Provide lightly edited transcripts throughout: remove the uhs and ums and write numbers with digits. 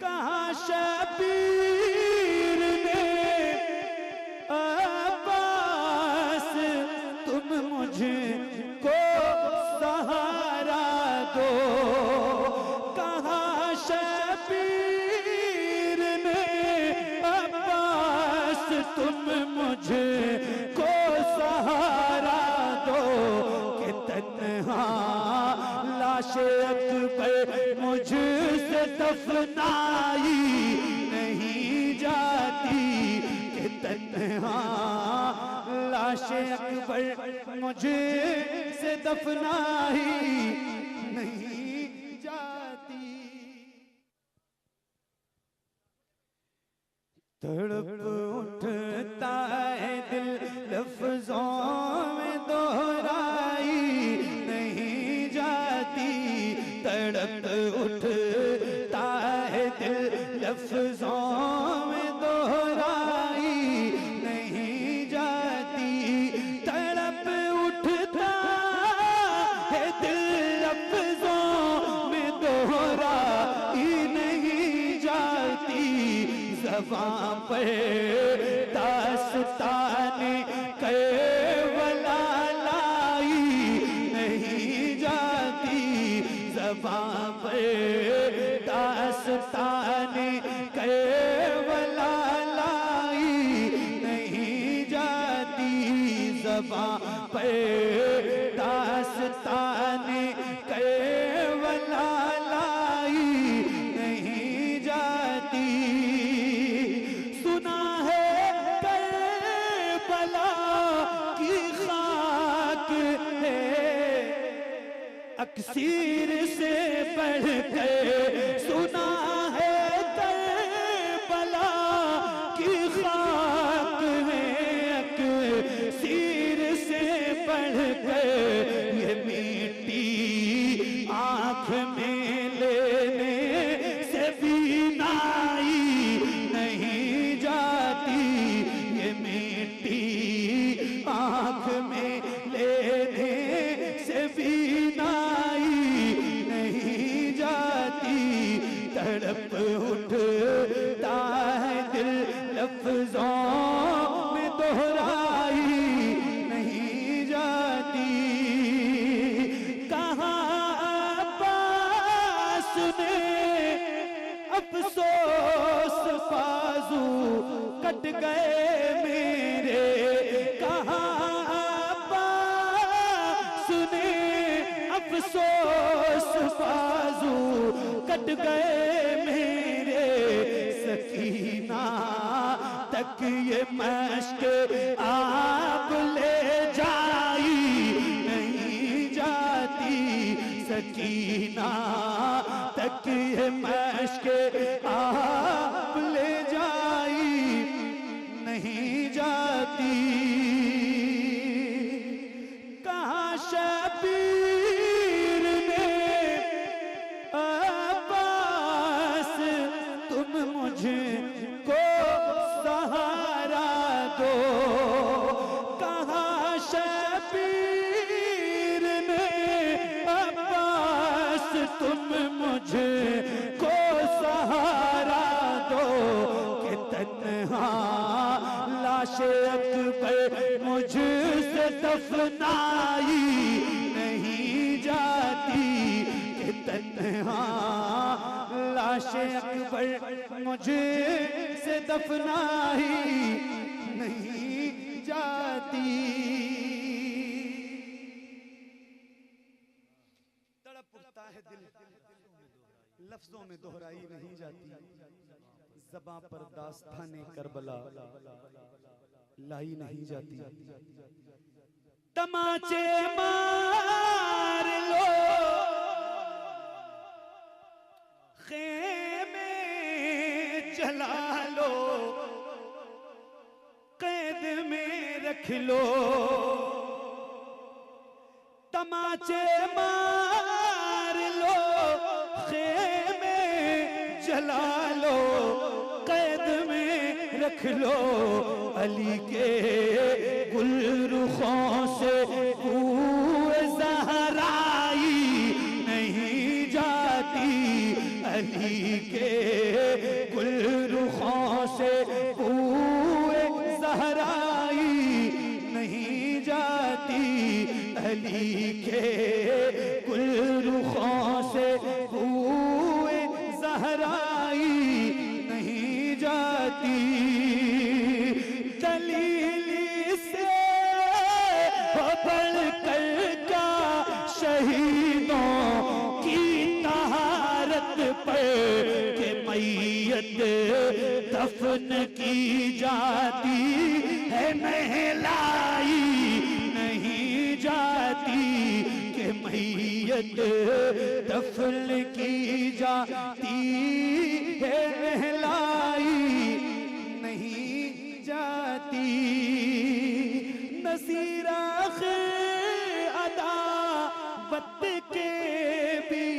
कहाँ शबीर ने अब्बास तुम मुझे को सहारा दो। कहाँ शबीर ने अब्बास तुम मुझे को सहारा दो कि तन्हा लाशे अकबर मुझसे दफनाई नहीं जाती कि तन्हा लाशे अकबर मुझसे दफनाई नहीं जाती। तड़प उठता है दिल लफ्जों में दोहराई नहीं जाती। तड़प उठता है दिल लफ्जों में दोहराई नहीं जाती। तड़प उठता है दिल लफ्जों में दोहराई नहीं जाती। ज़बां पर दास्ताने करबला लाई नहीं जाती। ज़बां पर दास्ताने करबला लाई नहीं जाती। ज़बां पर दास्ताने करबला लाई नहीं जाती। सुना है करबला की खाक है अक्सीर से बढ़कर। सुना है करबला की खाक है अक्सीर से बढ़कर। ये मिट्टी आँख में लेने से बीनाई नहीं जाती। ये मिट्टी आँख में लेने से बीनाई नहीं जाती। तड़प उठता है दिल लफ्जों में दोहराई नहीं जाती। कहाँ अब्बास ने अफसोस बाजू कट गए मेरे। कहाँ अब्बास ने अफसोस बाजू कट गए मेरे। सकीना तक ये मश्क आप ले जाई नहीं जाती। सकीना तक ये मश्क आप ले जाई नहीं जाती। कहाँ शबीर ने अब्बास तुम मुझे को सहारा दो। कहाँ शबीर ने अब्बास तुम मुझे को सहारा दो कि तन्हा लाशे अकबर मुझसे दफनाई नहीं जाती कि तन्हा लाशे अकबर मुझसे दफनाई नहीं जाती। तड़प उठता है दिल लफ्जों में दोहराई नहीं जाती। ज़बां पर दास्ताने करबला लाई नहीं जाती। तमाचे मार लो खेमे जला लो कैद में रख लो। तमाचे मार लो खेमे जला लो कैद में रख लो। अली के गुलरुखों से बूए ज़हराई नहीं जाती। अली के ज़हराई नहीं जाती, दलील से हो बढ़कर क्या शहीदों की तहारत पर के मैयत दफन की जाती है, नहलाई नहीं जाती के मैयत दफन की जाती है, नहलाई नहीं जाती। नसीरा अदावत के भी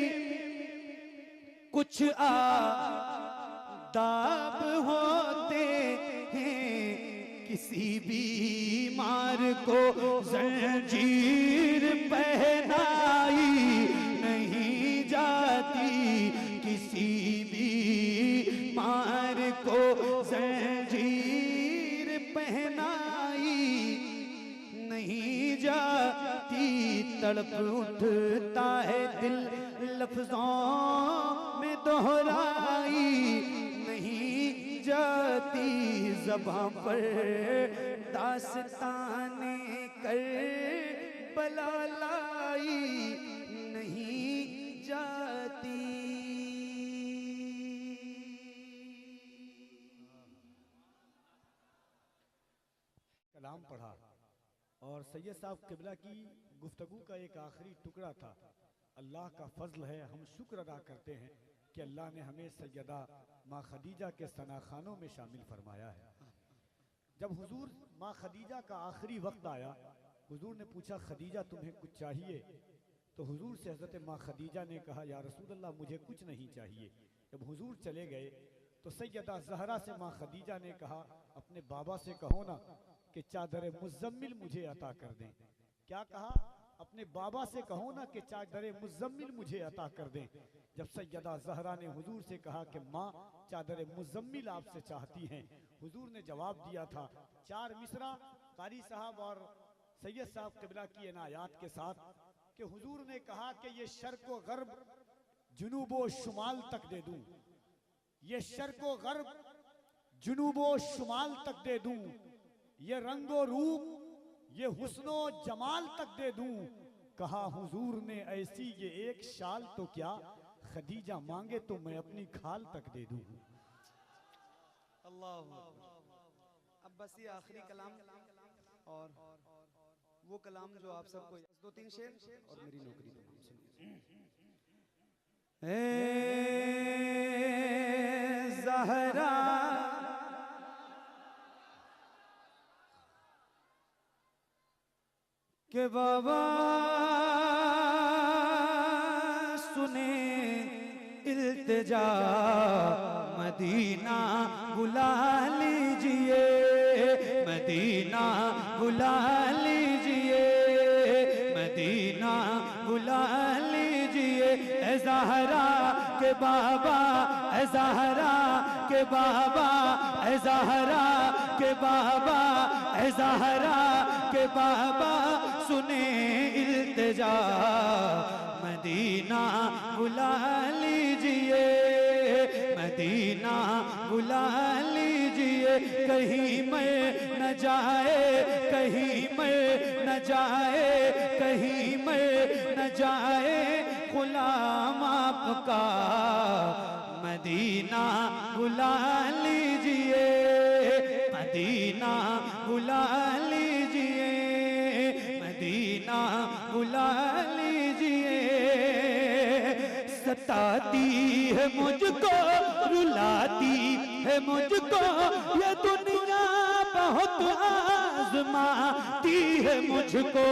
कुछ आदाब होते हैं, किसी बीमार को जंजीर पहनाई नहीं जाती, किसी बीमार को जंजीर पहनाई नहीं जाती। तड़प उठता है दिल लफ्जों में दोहराई नहीं जाती, ज़बां पर दास्ताने कर बला लाई नहीं जाती। कलाम पढ़ा और सैयद साहब किबला की गुफ्तगू का एक आखिरी टुकड़ा था। अल्लाह का फजल है, हम शुक्र अदा करते हैं कि अल्लाह ने हमें सैयदा माँ खदीजा के सनाखानों में शामिल फरमाया है। जब हुजूर माँ खदीजा का आखिरी वक्त आया, हुजूर ने पूछा खदीजा तुम्हें कुछ चाहिए? तो हुजूर से हज़रत माँ खदीजा ने कहा या रसूल अल्लाह मुझे कुछ नहीं चाहिए। जब हुजूर चले गए तो सैयदा ज़हरा से माँ खदीजा ने कहा अपने बाबा से कहो ना कि चादर मुज़म्मिल मुझे अता कर दें। क्या कहा? अपने बाबा से कहो ना कि चादर मुज़म्मिल मुझे अता कर दें। जब सैयदा ज़हरा ने हुजूर से कहा कि माँ चादर मुज़म्मिल आपसे चाहती हैं, हुजूर ने जवाब दिया था 4 मिसरा कारी साहब और सैयद साहब किबला की इनायात के साथ कि हुजूर ने कहा कि ये शर्क़ व गर्ब जुनूबो शुमाल तक दे दूं, ये शर्क़ व गर्ब जुनूबो शुमाल तक दे दूं, ये रंगो रूप ये हुस्नो जमाल तक दे दूं। कहा हुजूर ने ऐसी ये एक शाल तो क्या खदीजा मांगे तो मैं अपनी खाल तक दे दूं। अल्लाह। अब बस ये आखिरी कलाम और वो कलाम जो आप सबको 2-3 शेर और मेरी नौकरी तमाम सुनिए। ज़हरा के बाबा सुने इल्तिजा, मदीना बुला लीजिए, मदीना बुला लीजिए, मदीना बुला लीजिए। ए ज़हरा के बाबा, ए ज़हरा के बाबा, ए ज़हरा के बाबा, ए ज़हरा के बाबा सुने इल्तिजा, मदीना बुला लीजिए, मदीना बुला लीजिए। कहीं मैं न जाए, कहीं मैं न जाए, कहीं मैं न जाए गुलाम आपका, मदीना बुला लीजिए, मदीना बुला लीजिए, मदीना बुला लीजिए। सताती है मुझको, रुलाती है मुझको ये दुनिया, बहुत आजमाती है मुझको,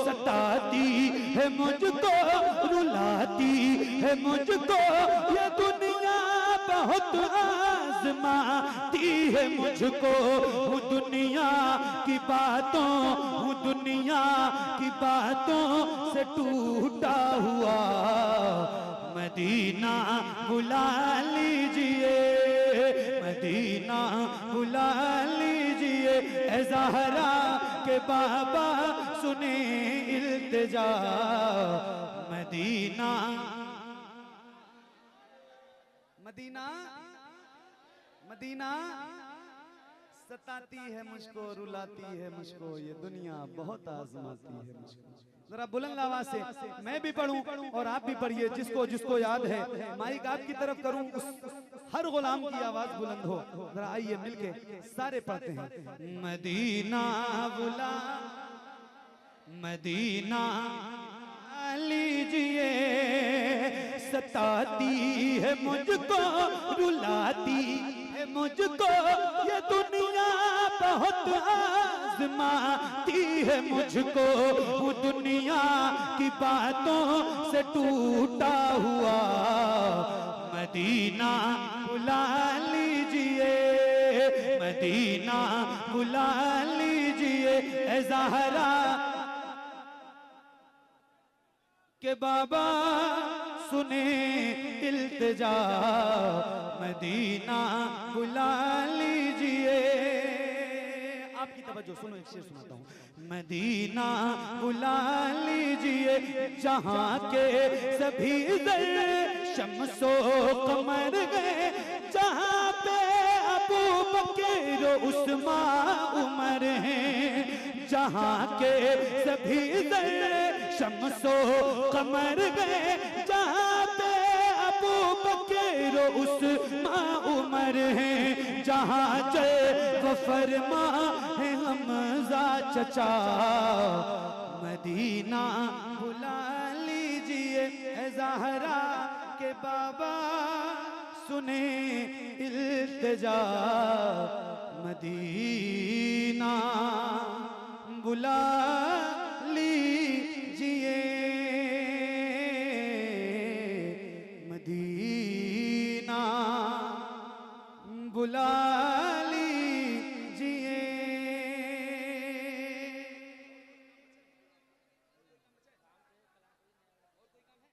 सताती है मुझको, रुलाती है मुझको ये दुनिया, बहुत आजमाती है मुझको। हूँ दुनिया की बातों, हूँ दुनिया की बातों से टूटा हुआ, मदीना बुला लीजिए, मदीना बुला लीजिए। ए ज़हरा के बाबा सुने इल्तिजा, मदीना मदीना मदीना सताती है मुझको, रुलाती है मुझको, ये दुनिया बहुत आजमाती है मुझको। जरा बुलंद आवाज से मैं भी पढ़ूं और आप भी पढ़िए, जिसको जिसको याद है। माइक आपकी तरफ करूं, हर गुलाम की आवाज बुलंद हो। जरा आइए मिलके सारे पढ़ते हैं। मदीना बुला मदीना लीजिए, सताती है मुझको, रुलाती है मुझको, ये दुनिया बहुत आजमाती है मुझको। वो दुनिया की बातों से टूटा हुआ मदीना बुला लीजिए, मदीना बुला लीजिए। ए ज़हरा के बाबा सुने इल्तिजा, मदीना बुला लीजिए। आपकी तवज्जो सुनो, एक शेर सुनाता हूँ। मदीना बुला लीजिए, जहाँ के सभी दर शम्सो कमर गए, जहाँ पे अबू बकर उस्मान उमर हैं, जहाँ के सभी दर शम्सो कमर गए, जहाँ पे अबू बकर उस्मान उमर हैं, जहाँ जय फरमा है हमजा चचा, मदीना बुला लीजिए। ए ज़हरा के बाबा सुने इल्तिजा, मदीना